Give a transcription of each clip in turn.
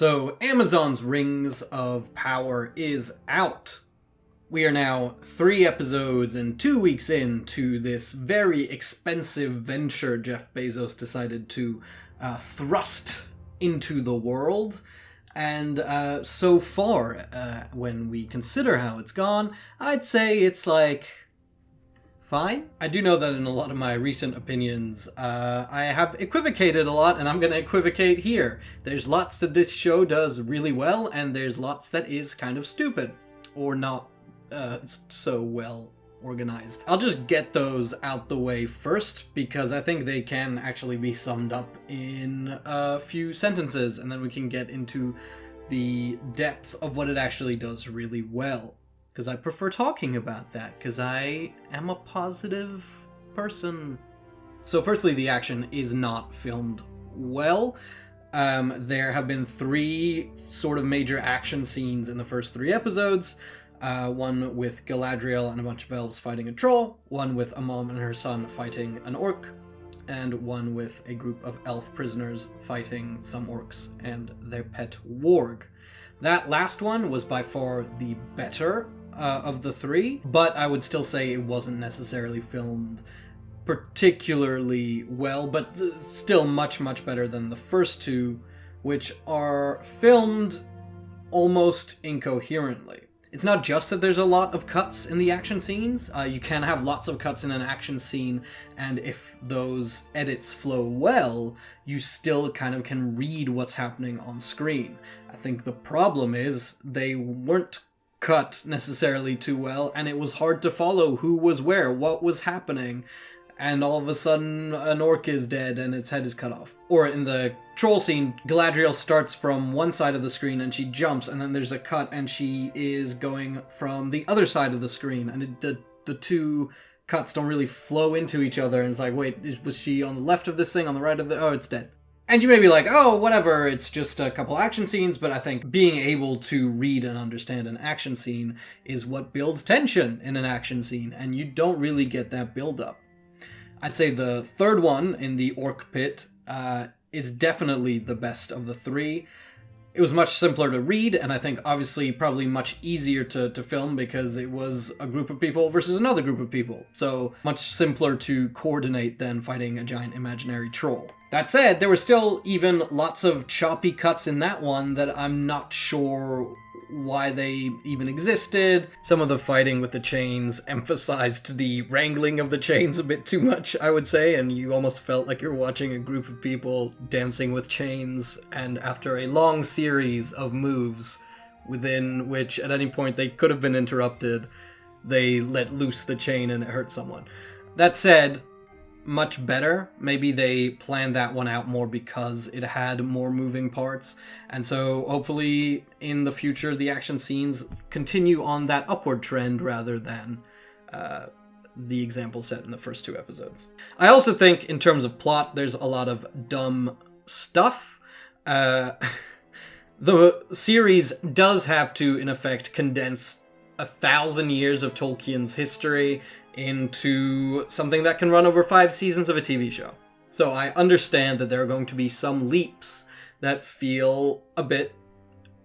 So Amazon's Rings of Power is out. We are now 3 episodes and 2 weeks into this very expensive venture Jeff Bezos decided to thrust into the world. And so far, when we consider how it's gone, I'd say it's like fine. I do know that in a lot of my recent opinions, I have equivocated a lot, and I'm going to equivocate here. There's lots that this show does really well, and there's lots that is kind of stupid, or not so well organized. I'll just get those out the way first, because I think they can actually be summed up in a few sentences, and then we can get into the depth of what it actually does really well. Because I prefer talking about that, because I am a positive person. So firstly, the action is not filmed well. There have been 3 sort of major action scenes in the first 3 episodes. One with Galadriel and a bunch of elves fighting a troll, one with a mom and her son fighting an orc, and one with a group of elf prisoners fighting some orcs and their pet warg. That last one was by far the better of the 3, but I would still say it wasn't necessarily filmed particularly well, but still much better than the first 2, which are filmed almost incoherently. It's not just that there's a lot of cuts in the action scenes. You can have lots of cuts in an action scene, and if those edits flow well, you still kind of can read what's happening on screen. I think the problem is they weren't cut necessarily too well, and it was hard to follow who was where, what was happening, and all of a sudden an orc is dead and its head is cut off. Or in the troll scene, Galadriel starts from one side of the screen and she jumps, and then there's a cut and she is going from the other side of the screen, and the 2 cuts don't really flow into each other, and it's like, wait, was she on the left of this thing, on the right of the... oh, it's dead. And you may be like, oh, whatever, it's just a couple action scenes, but I think being able to read and understand an action scene is what builds tension in an action scene, and you don't really get that build-up. I'd say the third one, in the orc pit, is definitely the best of the 3. It was much simpler to read, and I think obviously probably much easier to film because it was a group of people versus another group of people. So much simpler to coordinate than fighting a giant imaginary troll. That said, there were still even lots of choppy cuts in that one that I'm not sure why they even existed. Some of the fighting with the chains emphasized the wrangling of the chains a bit too much, I would say, and you almost felt like you're watching a group of people dancing with chains, and after a long series of moves, within which at any point they could have been interrupted, they let loose the chain and it hurt someone. That said, much better. Maybe they planned that one out more because it had more moving parts, and so hopefully in the future the action scenes continue on that upward trend rather than the example set in the first 2 episodes. I also think in terms of plot there's a lot of dumb stuff. The series does have to, in effect, condense 1,000 years of Tolkien's history into something that can run over 5 seasons of a TV show. So I understand that there are going to be some leaps that feel a bit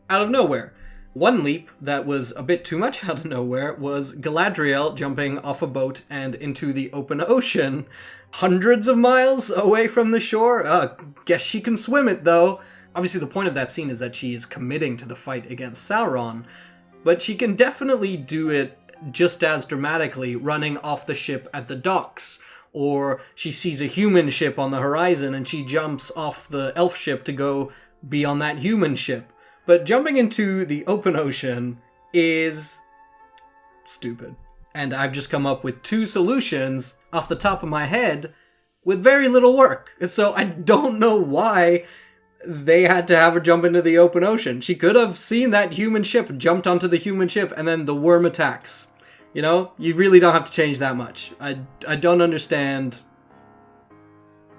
out of nowhere. One leap that was a bit too much out of nowhere was Galadriel jumping off a boat and into the open ocean, hundreds of miles away from the shore. Guess she can swim it, though. Obviously the point of that scene is that she is committing to the fight against Sauron, but she can definitely do it just as dramatically running off the ship at the docks, or she sees a human ship on the horizon and she jumps off the elf ship to go be on that human ship. But jumping into the open ocean is stupid. And I've just come up with 2 solutions off the top of my head with very little work. So I don't know why they had to have her jump into the open ocean. She could have seen that human ship, jumped onto the human ship, and then the worm attacks. You know, you really don't have to change that much. I don't understand,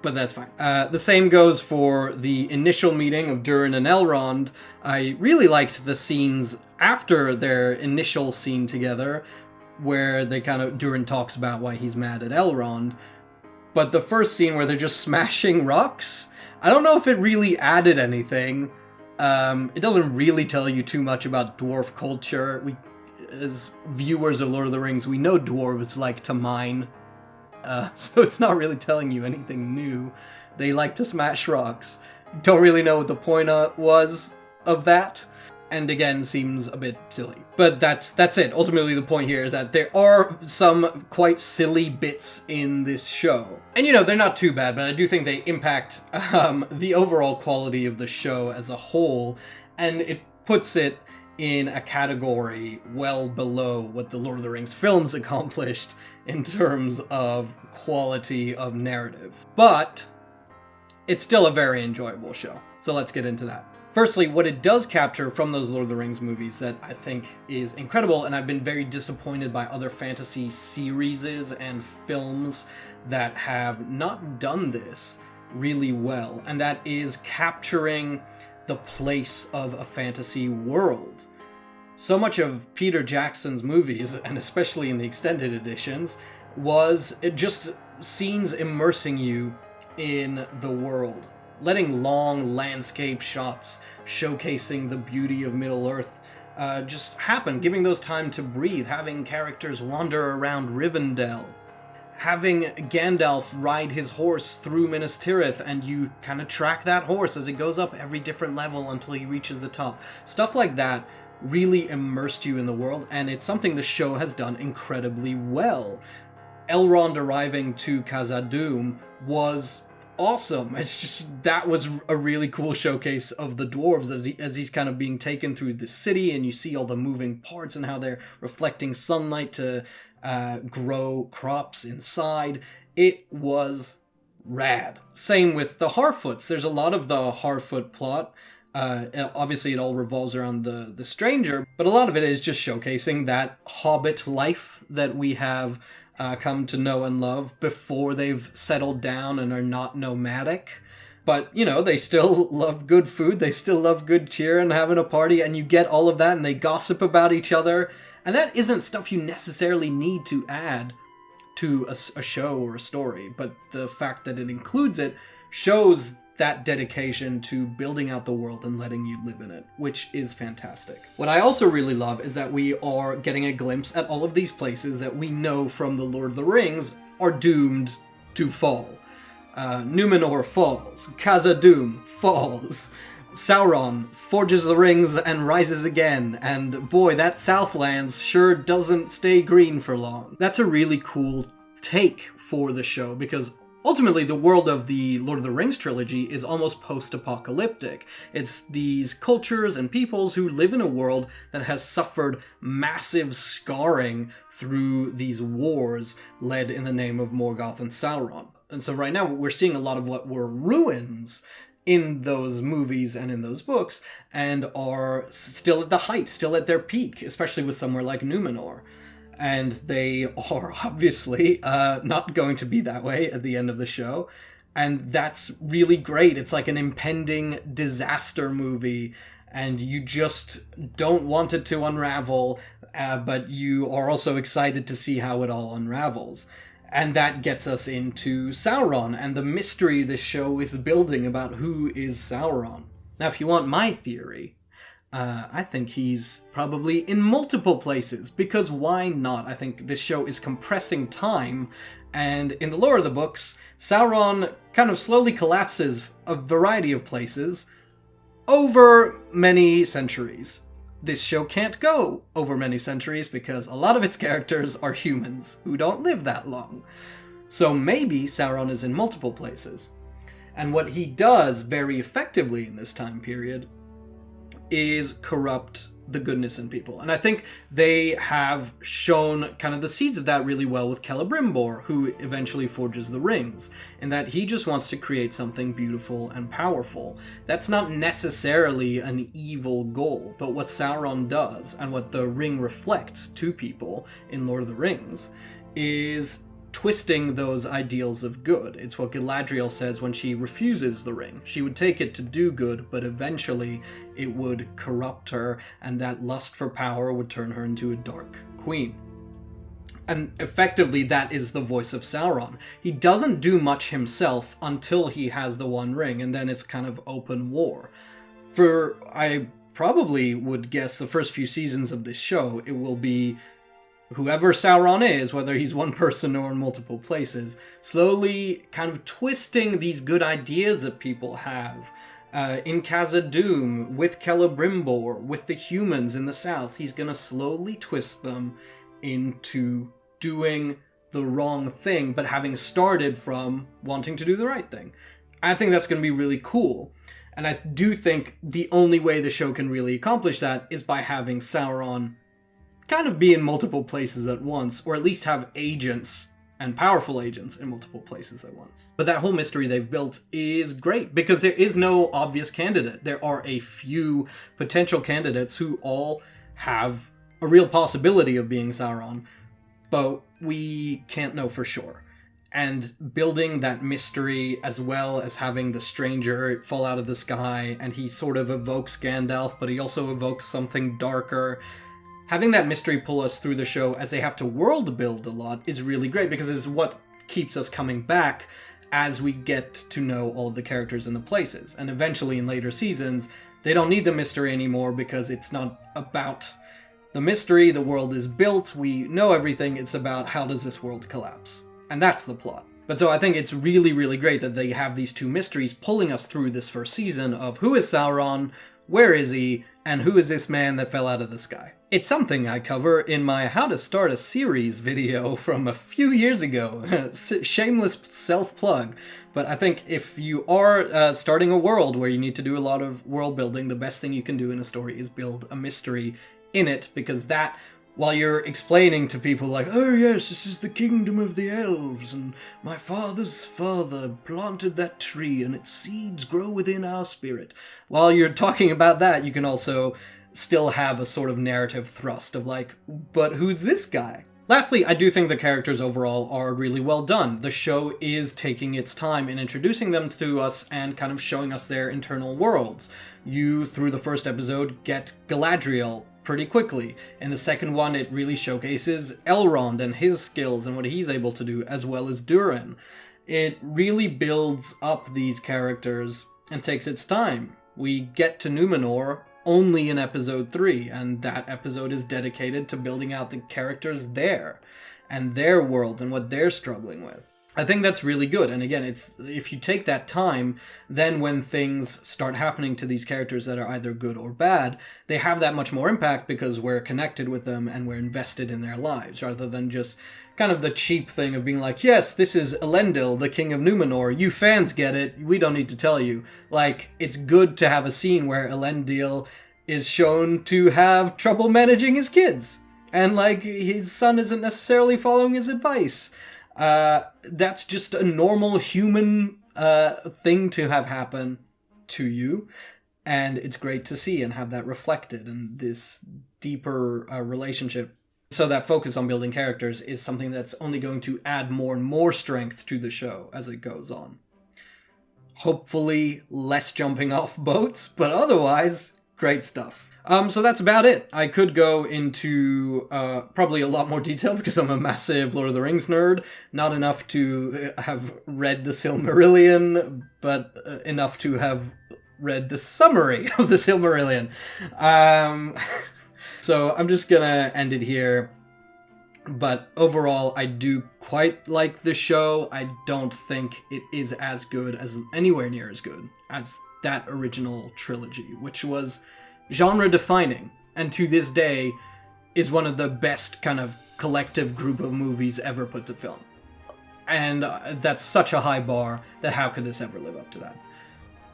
but that's fine. The same goes for the initial meeting of Durin and Elrond. I really liked the scenes after their initial scene together, where Durin talks about why he's mad at Elrond. But the first scene where they're just smashing rocks, I don't know if it really added anything. It doesn't really tell you too much about dwarf culture. We, as viewers of Lord of the Rings, we know dwarves like to mine, so it's not really telling you anything new. They like to smash rocks. Don't really know what the point was of that, and again, seems a bit silly. But that's it. Ultimately, the point here is that there are some quite silly bits in this show. And you know, they're not too bad, but I do think they impact the overall quality of the show as a whole, and it puts it in a category well below what the Lord of the Rings films accomplished in terms of quality of narrative. But it's still a very enjoyable show, so let's get into that. Firstly, what it does capture from those Lord of the Rings movies that I think is incredible, and I've been very disappointed by other fantasy series and films that have not done this really well, and that is capturing the place of a fantasy world. So much of Peter Jackson's movies, and especially in the extended editions, was just scenes immersing you in the world, letting long landscape shots showcasing the beauty of Middle-earth just happen, giving those time to breathe, having characters wander around Rivendell, having Gandalf ride his horse through Minas Tirith, and you kind of track that horse as it goes up every different level until he reaches the top. Stuff like that really immersed you in the world, and it's something the show has done incredibly well. Elrond arriving to Khazad-dûm was awesome. It's just, that was a really cool showcase of the dwarves as he's kind of being taken through the city, and you see all the moving parts and how they're reflecting sunlight to grow crops inside. It was rad. Same with the Harfoots. There's a lot of the Harfoot plot. Obviously it all revolves around the stranger, but a lot of it is just showcasing that hobbit life that we have come to know and love before they've settled down and are not nomadic. But, you know, they still love good food, they still love good cheer and having a party, and you get all of that, and they gossip about each other. And that isn't stuff you necessarily need to add to a show or a story, but the fact that it includes it shows that dedication to building out the world and letting you live in it, which is fantastic. What I also really love is that we are getting a glimpse at all of these places that we know from the Lord of the Rings are doomed to fall. Numenor falls, Khazad-dûm falls, Sauron forges the rings and rises again, and boy, that Southlands sure doesn't stay green for long. That's a really cool take for the show, because ultimately, the world of the Lord of the Rings trilogy is almost post-apocalyptic. It's these cultures and peoples who live in a world that has suffered massive scarring through these wars led in the name of Morgoth and Sauron. And so right now, we're seeing a lot of what were ruins in those movies and in those books, and are still at the height, still at their peak, especially with somewhere like Numenor. And they are obviously not going to be that way at the end of the show. And that's really great. It's like an impending disaster movie, and you just don't want it to unravel, but you are also excited to see how it all unravels. And that gets us into Sauron and the mystery this show is building about who is Sauron. Now, if you want my theory, I think he's probably in multiple places, because why not? I think this show is compressing time, and in the lore of the books, Sauron kind of slowly collapses a variety of places over many centuries. This show can't go over many centuries because a lot of its characters are humans who don't live that long. So maybe Sauron is in multiple places. And what he does very effectively in this time period is corrupt the goodness in people. And I think they have shown kind of the seeds of that really well with Celebrimbor, who eventually forges the rings, in that he just wants to create something beautiful and powerful. That's not necessarily an evil goal, but what Sauron does, and what the ring reflects to people in Lord of the Rings, is twisting those ideals of good. It's what Galadriel says when she refuses the ring. She would take it to do good, but eventually it would corrupt her, and that lust for power would turn her into a dark queen. And effectively, that is the voice of Sauron. He doesn't do much himself until he has the One Ring, and then it's kind of open war. I probably would guess the first few seasons of this show, it will be whoever Sauron is, whether he's one person or in multiple places, slowly kind of twisting these good ideas that people have. In Khazad-dûm, with Celebrimbor, with the humans in the south, he's going to slowly twist them into doing the wrong thing, but having started from wanting to do the right thing. I think that's going to be really cool. And I do think the only way the show can really accomplish that is by having Sauron kind of be in multiple places at once, or at least have agents and powerful agents in multiple places at once. But that whole mystery they've built is great because there is no obvious candidate. There are a few potential candidates who all have a real possibility of being Sauron, but we can't know for sure. And building that mystery, as well as having the stranger fall out of the sky, and he sort of evokes Gandalf, but he also evokes something darker. Having that mystery pull us through the show as they have to world build a lot is really great, because it's what keeps us coming back as we get to know all of the characters and the places. And eventually in later seasons, they don't need the mystery anymore because it's not about the mystery, the world is built, we know everything, it's about how does this world collapse. And that's the plot. But so I think it's really, really great that they have these two mysteries pulling us through this first season of who is Sauron, where is he, and who is this man that fell out of the sky. It's something I cover in my How to Start a Series video from a few years ago. Shameless self-plug. But I think if you are starting a world where you need to do a lot of world building, the best thing you can do in a story is build a mystery in it, because that, while you're explaining to people like, oh yes, this is the kingdom of the elves, and my father's father planted that tree, and its seeds grow within our spirit. While you're talking about that, you can also still have a sort of narrative thrust of like, but who's this guy? Lastly, I do think the characters overall are really well done. The show is taking its time in introducing them to us and kind of showing us their internal worlds. You, through the first episode, get Galadriel pretty quickly. In the second one, it really showcases Elrond and his skills and what he's able to do, as well as Durin. It really builds up these characters and takes its time. We get to Numenor only in episode 3, and that episode is dedicated to building out the characters there and their worlds and what they're struggling with. I think that's really good, and again, it's if you take that time, then when things start happening to these characters that are either good or bad, they have that much more impact because we're connected with them and we're invested in their lives, rather than just kind of the cheap thing of being like, yes, this is Elendil, the king of Numenor, you fans get it, we don't need to tell you. Like, it's good to have a scene where Elendil is shown to have trouble managing his kids, and like, his son isn't necessarily following his advice. That's just a normal human thing to have happen to you, and it's great to see and have that reflected in this deeper relationship. So that focus on building characters is something that's only going to add more and more strength to the show as it goes on. Hopefully less jumping off boats, but otherwise, great stuff. So that's about it. I could go into probably a lot more detail because I'm a massive Lord of the Rings nerd. Not enough to have read the Silmarillion, but enough to have read the summary of the Silmarillion. So I'm just gonna end it here. But overall, I do quite like the show. I don't think it is as good as, anywhere near as good as that original trilogy, which was genre defining, and to this day is one of the best kind of collective group of movies ever put to film. And that's such a high bar that how could this ever live up to that?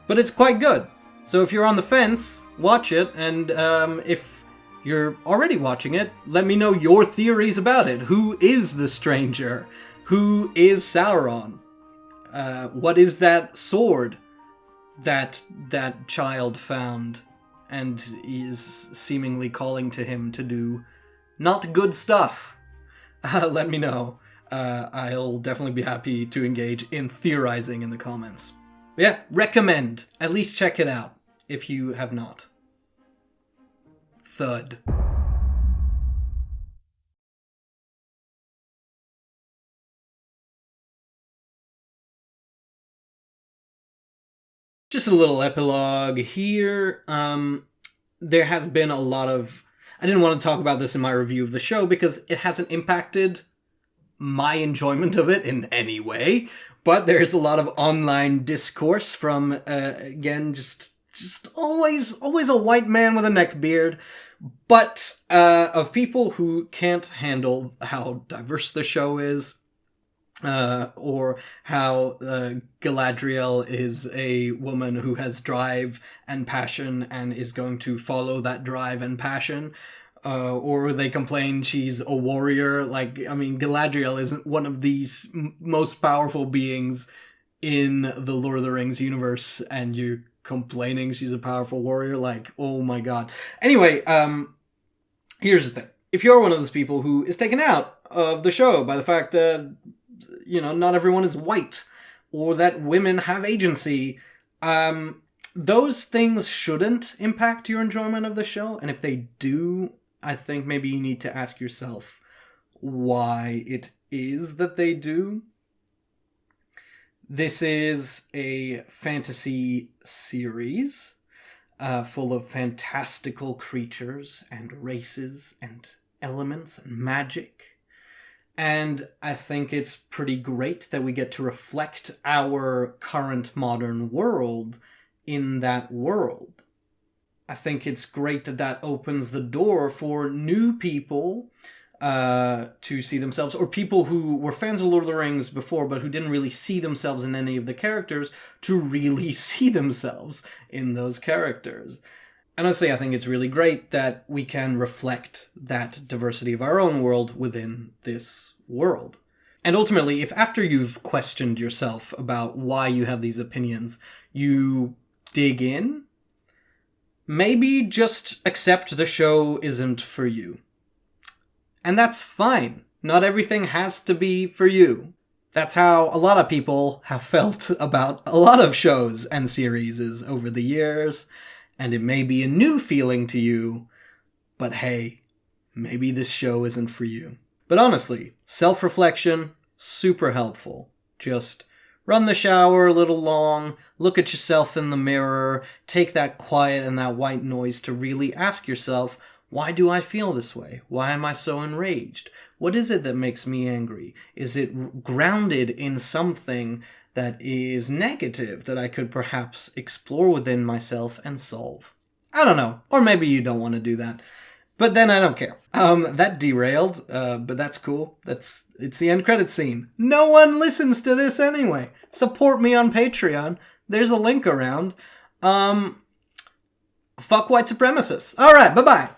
But it's quite good. So if you're on the fence, watch it, and if you're already watching it, let me know your theories about it. Who is the stranger? Who is Sauron? What is that sword that child found and is seemingly calling to him to do not good stuff? Let me know. I'll definitely be happy to engage in theorizing in the comments. But yeah, recommend. At least check it out if you have not. Thud. Just a little epilogue here. There has been a lot of... I didn't want to talk about this in my review of the show because it hasn't impacted my enjoyment of it in any way. But there's a lot of online discourse from, again, just always a white man with a neck beard. But of people who can't handle how diverse the show is. Or how Galadriel is a woman who has drive and passion and is going to follow that drive and passion. Or they complain she's a warrior. Galadriel isn't one of these most powerful beings in the Lord of the Rings universe, and you're complaining she's a powerful warrior? Oh my god. Anyway, here's the thing. If you're one of those people who is taken out of the show by the fact that not everyone is white, or that women have agency, those things shouldn't impact your enjoyment of the show. And if they do, I think maybe you need to ask yourself why it is that they do. This is a fantasy series full of fantastical creatures and races and elements and magic. And I think it's pretty great that we get to reflect our current modern world in that world. I think it's great that that opens the door for new people to see themselves, or people who were fans of Lord of the Rings before but who didn't really see themselves in any of the characters, to really see themselves in those characters. And honestly, I think it's really great that we can reflect that diversity of our own world within this world. And ultimately, if after you've questioned yourself about why you have these opinions, you dig in, maybe just accept the show isn't for you. And that's fine. Not everything has to be for you. That's how a lot of people have felt about a lot of shows and series over the years. And it may be a new feeling to you, but hey, maybe this show isn't for you. But honestly, self-reflection, super helpful. Just run the shower a little long, look at yourself in the mirror, take that quiet and that white noise to really ask yourself, why do I feel this way? Why am I so enraged? What is it that makes me angry? Is it grounded in something that is negative that I could perhaps explore within myself and solve? I don't know. Or maybe you don't want to do that. But then I don't care. That derailed, but that's cool. It's the end credits scene. No one listens to this anyway. Support me on Patreon. There's a link around. Fuck white supremacists. Alright, bye-bye.